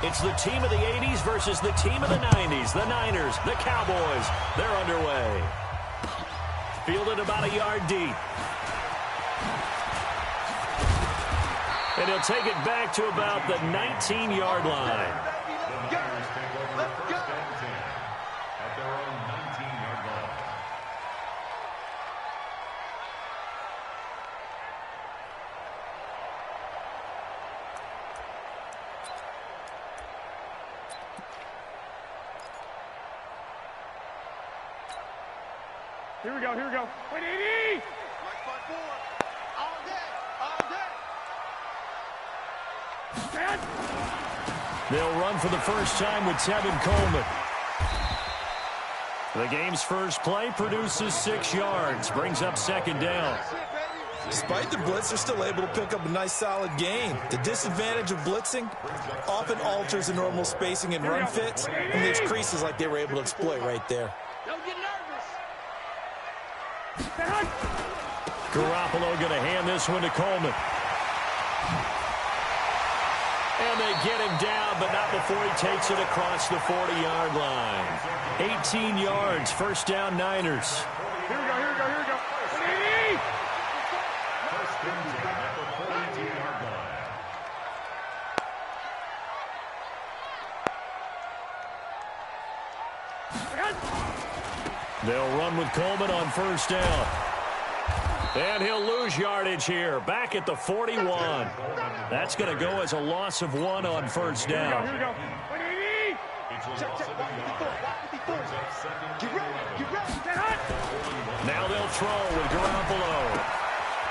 It's the team of the 80s versus the team of the 90s. The Niners, the Cowboys, they're underway. Fielded about a yard deep. And he'll take it back to about the 19-yard line. Here we go, here we go. 180! They'll run for the first time with Tevin Coleman. The game's first play produces 6 yards, brings up second down. Despite the blitz, they're still able to pick up a nice solid gain. The disadvantage of blitzing often alters the normal spacing and run fits and leaves creases like they were able to exploit right there. Don't get nervous. Garoppolo going to hand this one to Coleman. And they get him down, but not before he takes it across the 40-yard line. 18 yards, first down Niners. Here we go, here we go, here we go. 180! They'll run with Coleman on first down. And he'll lose yardage here, back at the 41. That's going to go as a loss of 1 on first down. Here we go, 180! Now they'll throw with Garoppolo.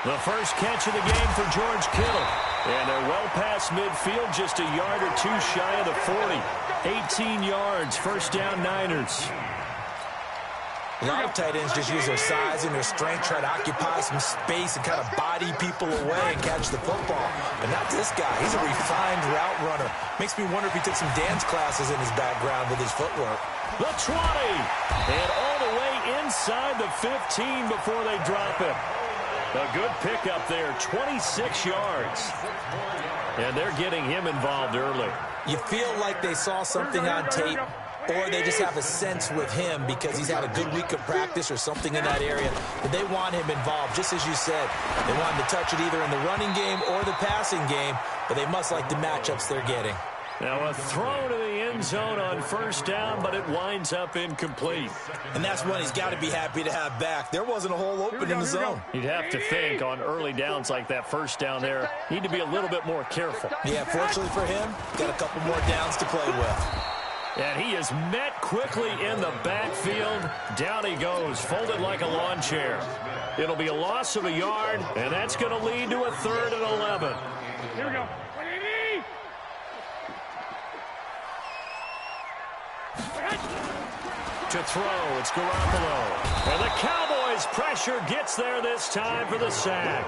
The first catch of the game for George Kittle. And they're well past midfield, just a yard or 2 shy of the 40. 18 yards, first down Niners. A lot of tight ends just use their size and their strength, try to occupy some space and kind of body people away and catch the football. But not this guy. He's a refined route runner. Makes me wonder if he took some dance classes in his background with his footwork. The 20. And all the way inside the 15 before they drop him. A good pickup there, 26 yards. And they're getting him involved early. You feel like they saw something on tape, or they just have a sense with him because he's had a good week of practice or something in that area. But they want him involved, just as you said. They want him to touch it either in the running game or the passing game, but they must like the matchups they're getting. Now a throw to the end zone on first down, but it winds up incomplete. And that's one he's got to be happy to have back. There wasn't a hole open in the zone. You'd have to think on early downs like that first down there, need to be a little bit more careful. Yeah, fortunately for him, got a couple more downs to play with. And he is met quickly in the backfield. Down he goes, folded like a lawn chair. It'll be a loss of a yard, and that's going to lead to a 3rd and 11. Here we go. 180! To throw, it's Garoppolo. And the Cowboys' pressure gets there this time for the sack.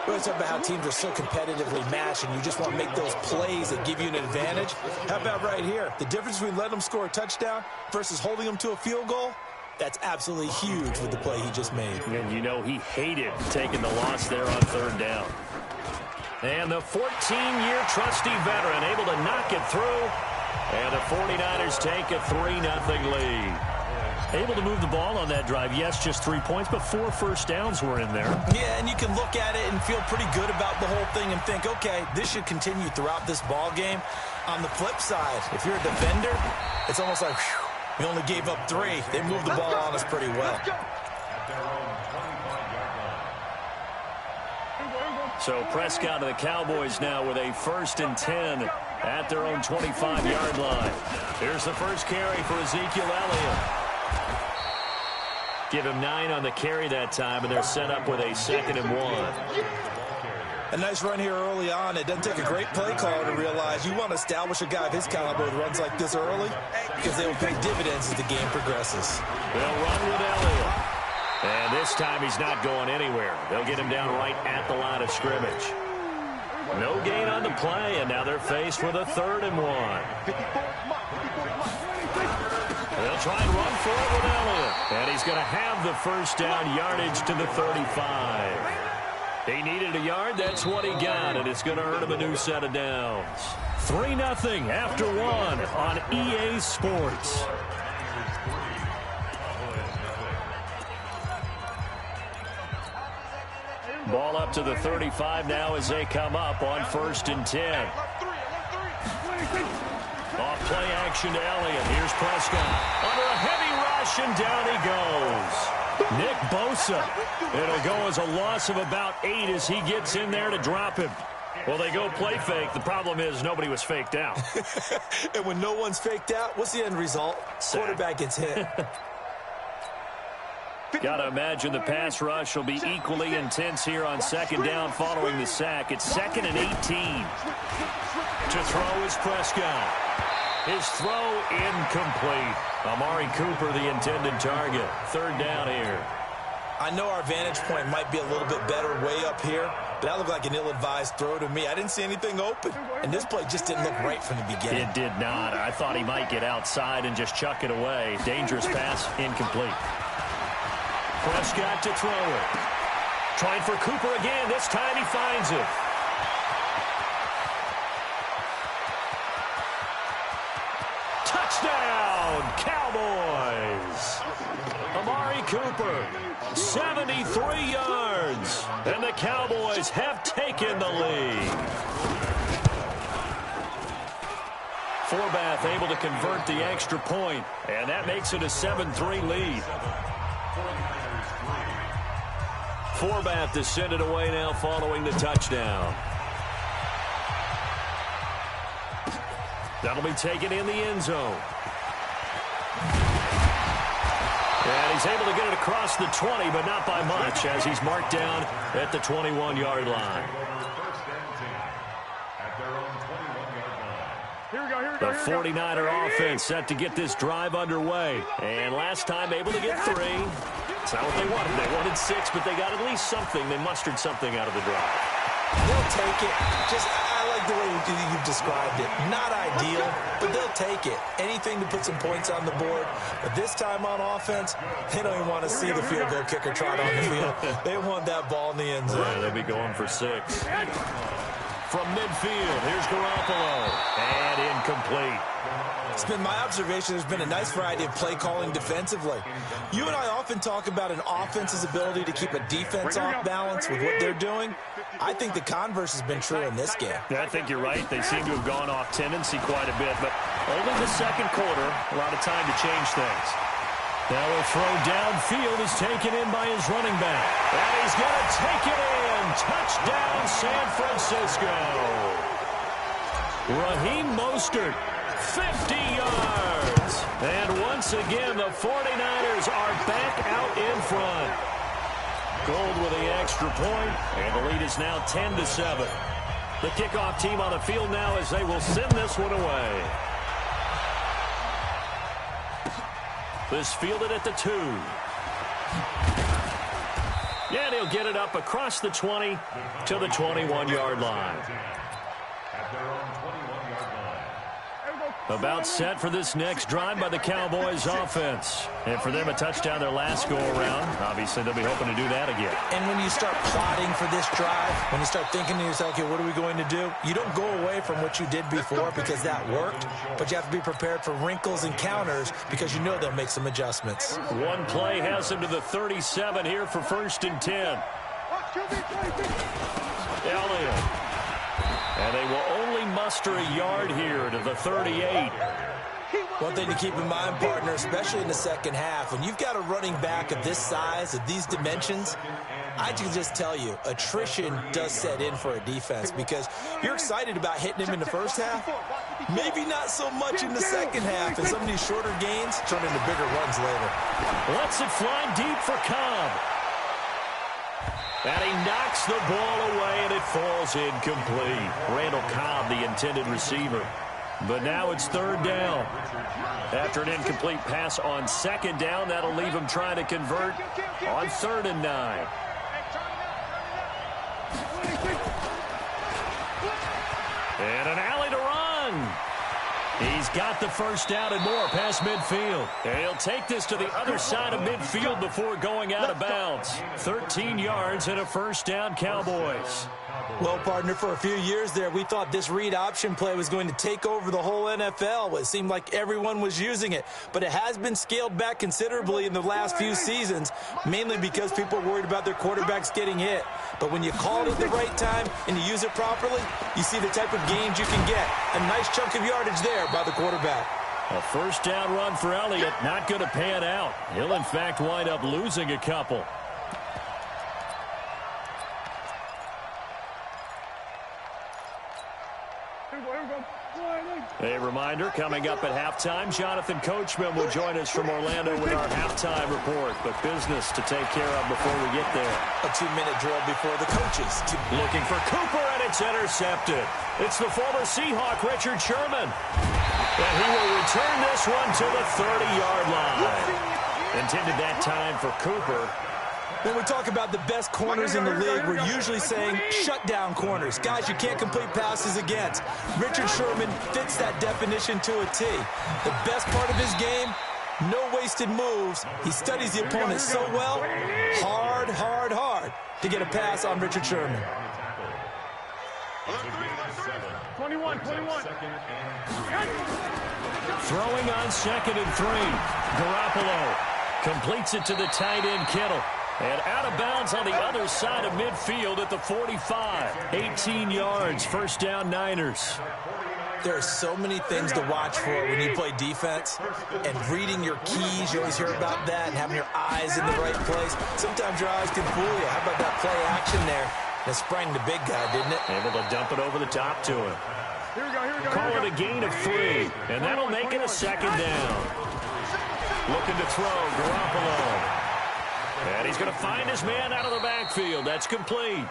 We always talk about how teams are so competitively matched and you just want to make those plays that give you an advantage. How about right here? The difference between letting them score a touchdown versus holding them to a field goal, that's absolutely huge with the play he just made. And you know he hated taking the loss there on 3rd down. And the 14-year trusty veteran able to knock it through. And the 49ers take a 3-0 lead. Able to move the ball on that drive. Yes, just 3 points, but 4 first downs were in there. Yeah, and you can look at it and feel pretty good about the whole thing and think, okay, this should continue throughout this ball game. On the flip side, if you're a defender, it's almost like, whew, we only gave up 3. They moved the ball on us pretty well. So Prescott of the Cowboys now with a 1st and 10 at their own 25-yard line. Here's the first carry for Ezekiel Elliott. Give him 9 on the carry that time, and they're set up with a 2nd and 1. A nice run here early on. It doesn't take a great play caller to realize you want to establish a guy of his caliber with runs like this early because they will pay dividends as the game progresses. They'll run with Elliott. And this time he's not going anywhere. They'll get him down right at the line of scrimmage. No gain on the play, and now they're faced with a 3rd and 1. They'll try and run for it with Elliott. And he's going to have the first down, yardage to the 35. He needed a yard. That's what he got, and it's going to earn him a new set of downs. 3-0 after one on EA Sports. Ball up to the 35 now as they come up on 1st and 10. Off play action to Elliott. Here's Prescott. Under a heavy rush, and down he goes. Nick Bosa. It'll go as a loss of about 8 as he gets in there to drop him. Well, they go play fake. The problem is nobody was faked out. And when no one's faked out, what's the end result? Sack. Quarterback gets hit. Got to imagine the pass rush will be equally intense here on 2nd down following the sack. It's 2nd and 18. To throw is Prescott. His throw incomplete. Amari Cooper, the intended target. 3rd down here. I know our vantage point might be a little bit better way up here, but that looked like an ill-advised throw to me. I didn't see anything open, and this play just didn't look right from the beginning. It did not. I thought he might get outside and just chuck it away. Dangerous pass, incomplete. Prescott to throw it. Trying for Cooper again. This time he finds it. Touchdown, Cowboys. Amari Cooper, 73 yards. And the Cowboys have taken the lead. Forbath able to convert the extra point, and that makes it a 7-3 lead. Forbath to send it away now following the touchdown. That'll be taken in the end zone. And he's able to get it across the 20, but not by much, as he's marked down at the 21-yard line. The 49er offense set to get this drive underway. And last time able to get 3. It's not what they wanted. They wanted 6, but they got at least something. They mustered something out of the drive. They'll take it. I like the way you've described it. Not ideal, but they'll take it. Anything to put some points on the board. But this time on offense, they don't even want to see the field goal kicker trot on the field. They want that ball in the end zone. Yeah, they'll be going for 6. From midfield, here's Garoppolo. And incomplete. It's been my observation there's been a nice variety of play calling defensively. You and I often talk about an offense's ability to keep a defense off balance with what they're doing. I think the converse has been true in this game. Yeah, I think you're right. They seem to have gone off tendency quite a bit, but only the 2nd quarter, a lot of time to change things. Now a throw downfield is taken in by his running back. And he's going to take it in. Touchdown, San Francisco. Raheem Mostert, 50 yards. And once again, the 49ers are back out in front. Gold with the extra point, and the lead is now 10-7. The kickoff team on the field now as they will send this one away. This fielded at the 2. And he'll get it up across the 20 to the 21-yard line. About set for this next drive by the Cowboys offense. And for them, a touchdown their last go-around. Obviously, they'll be hoping to do that again. And when you start plotting for this drive, when you start thinking to yourself, okay, what are we going to do? You don't go away from what you did before because that worked, but you have to be prepared for wrinkles and counters because you know they'll make some adjustments. One play has them to the 37 here for 1st and 10. Elliott. And they will only muster a yard here to the 38. One thing to keep in mind, partner, especially in the second half, when you've got a running back of this size, of these dimensions, I can just tell you, attrition does set in for a defense because you're excited about hitting him in the first half. Maybe not so much in the second half, and some of these shorter gains turn into bigger runs later. Lets it fly deep for Cobb. And he knocks the ball away, and it falls incomplete. Randall Cobb, the intended receiver. But now it's 3rd down. After an incomplete pass on 2nd down, that'll leave him trying to convert on 3rd and 9. And an alley to run. He's got the first down and more past midfield. And he'll take this to the other side of midfield before going out of bounds. 13 yards and a first down, Cowboys. Well, partner, for a few years there, we thought this read option play was going to take over the whole NFL. It seemed like everyone was using it, but it has been scaled back considerably in the last few seasons, mainly because people are worried about their quarterbacks getting hit. But when you call it at the right time and you use it properly, you see the type of gains you can get. A nice chunk of yardage there by the quarterback. A first down run for Elliott, not going to pan out. He'll, in fact, wind up losing a couple. A reminder, coming up at halftime, Jonathan Coachman will join us from Orlando with our halftime report. But business to take care of before we get there. A 2-minute drill before the coaches. Looking for Cooper, and it's intercepted. It's the former Seahawk, Richard Sherman. And he will return this one to the 30-yard line. Intended that time for Cooper. When we talk about the best corners in the league, we're usually saying shutdown corners, guys you can't complete passes against. Richard Sherman fits that definition to a T. The best part of his game, no wasted moves. He studies the opponent so well, hard to get a pass on Richard Sherman. 21. Throwing on 2nd and 3. Garoppolo completes it to the tight end, Kittle. And out of bounds on the other side of midfield at the 45. 18 yards, first down Niners. There are so many things to watch for when you play defense. And reading your keys, you always hear about that, and having your eyes in the right place. Sometimes your eyes can fool you. How about that play action there? That sprang the big guy, didn't it? Able to dump it over the top to him. Here we go. Call it a gain of 3, and that'll make it a second down. Looking to throw, Garoppolo. And he's going to find his man out of the backfield. That's complete.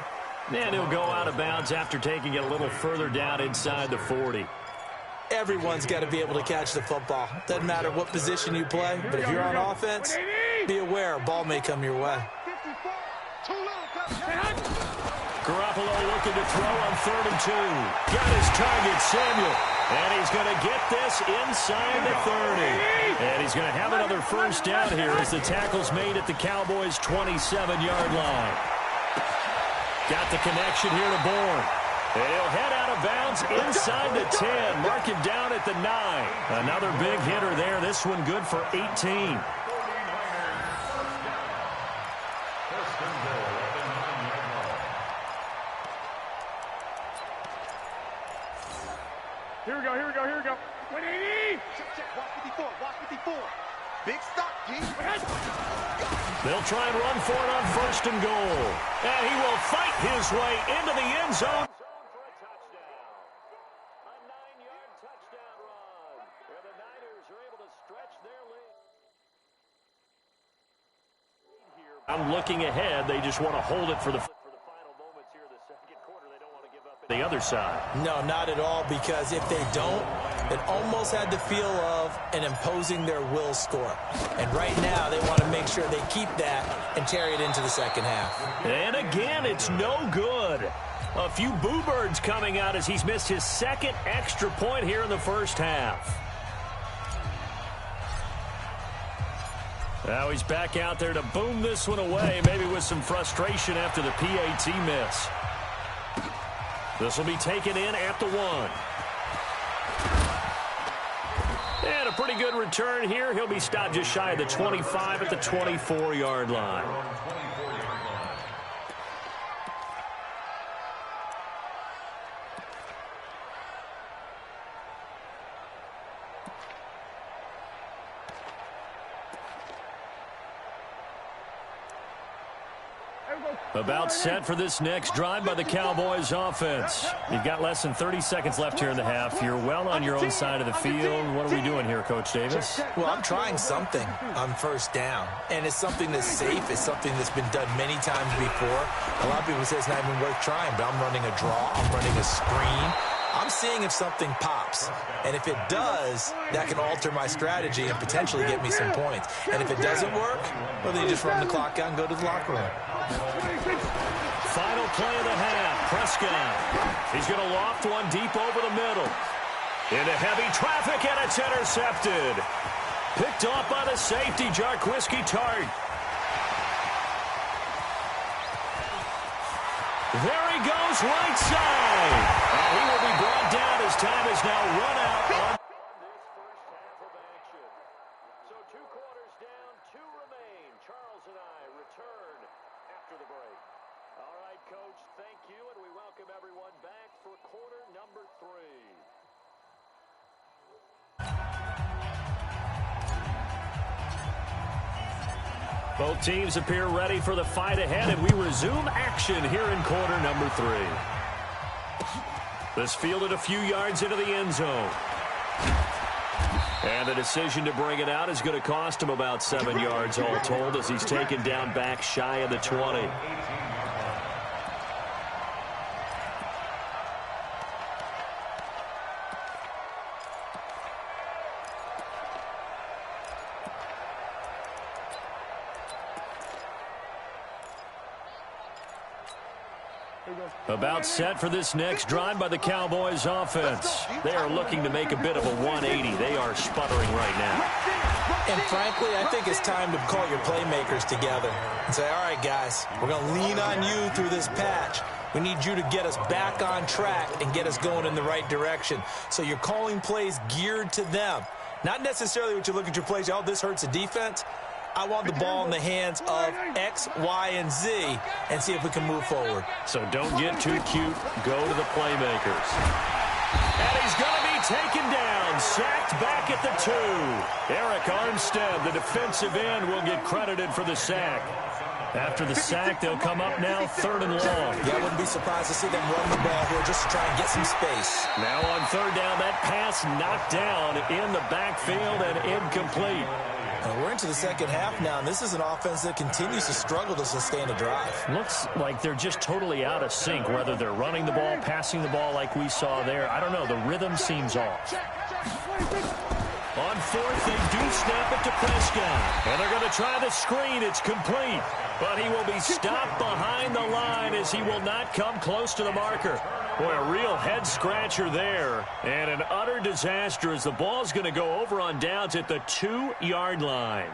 And he'll go out of bounds after taking it a little further down inside the 40. Everyone's got to be able to catch the football. Doesn't matter what position you play, but if you're on offense, be aware a ball may come your way. Garoppolo looking to throw on 3rd and 2. Got his target, Samuel. And he's going to get this inside the 30. And he's going to have another first down here as the tackle's made at the Cowboys' 27-yard line. Got the connection here to Bourne. And he'll head out of bounds inside the 10. Mark him down at the 9. Another big hitter there. This one good for 18. Here we go. 180. Watch 54. Big stop, G. They'll try and run for it on 1st and goal. And he will fight his way into the end zone. For a touchdown. A 9-yard touchdown run. Where the Niners are able to stretch their lead. I'm looking ahead. They just want to hold it for the final moments here of the second quarter. They don't want to give up the other side. No, not at all, because if they don't, it almost had the feel of an imposing their will score. And right now, they want to make sure they keep that and carry it into the second half. And again, it's no good. A few boo birds coming out as he's missed his second extra point here in the first half. Now he's back out there to boom this one away, maybe with some frustration after the PAT miss. This will be taken in at the 1. And a pretty good return here. He'll be stopped just shy of the 25 at the 24-yard line. About set for this next drive by the Cowboys offense. You've got less than 30 seconds left here in the half. You're well on your own side of the field. What are we doing here, Coach Davis? Well, I'm trying something on 1st down. And it's something that's safe. It's something that's been done many times before. A lot of people say it's not even worth trying, but I'm running a draw. I'm running a screen. I'm seeing if something pops. And if it does, that can alter my strategy and potentially get me some points. And if it doesn't work, well, then you just run the clock out and go to the locker room. Final play of the half. Prescott. He's going to loft one deep over the middle. Into heavy traffic, and it's intercepted. Picked off by the safety, Jarquiski Tart. There he goes, right side. And he will be brought down as time is now run out on this first half of action. So 2 quarters down, 2 remain. Charles and I return after the break. All right, Coach, thank you, and we welcome everyone back for quarter number 3. Both teams appear ready for the fight ahead, and we resume action here in quarter number 3. This fielded a few yards into the end zone. And the decision to bring it out is going to cost him about 7 yards all told as he's taken down back shy of the 20. About set for this next drive by the Cowboys offense. They are looking to make a bit of a 180. They are sputtering right now. And frankly, I think it's time to call your playmakers together and say, all right, guys, we're going to lean on you through this patch. We need you to get us back on track and get us going in the right direction. So you're calling plays geared to them. Not necessarily what you look at your plays, oh, this hurts the defense. I want the ball in the hands of X, Y, and Z and see if we can move forward. So don't get too cute. Go to the playmakers. And he's going to be taken down. Sacked back at the 2. Eric Armstead, the defensive end, will get credited for the sack. After the sack, they'll come up now 3rd and long. Yeah, I wouldn't be surprised to see them run the ball here just to try and get some space. Now on 3rd down, that pass knocked down in the backfield and incomplete. We're into the second half now, and this is an offense that continues to struggle to sustain a drive. Looks like they're just totally out of sync, whether they're running the ball, passing the ball like we saw there. I don't know. The rhythm seems off. On 4th, they do snap it to Prescott. And they're going to try the screen. It's complete. But he will be stopped behind the line as he will not come close to the marker. Boy, a real head-scratcher there. And an utter disaster as the ball's going to go over on downs at the 2-yard line.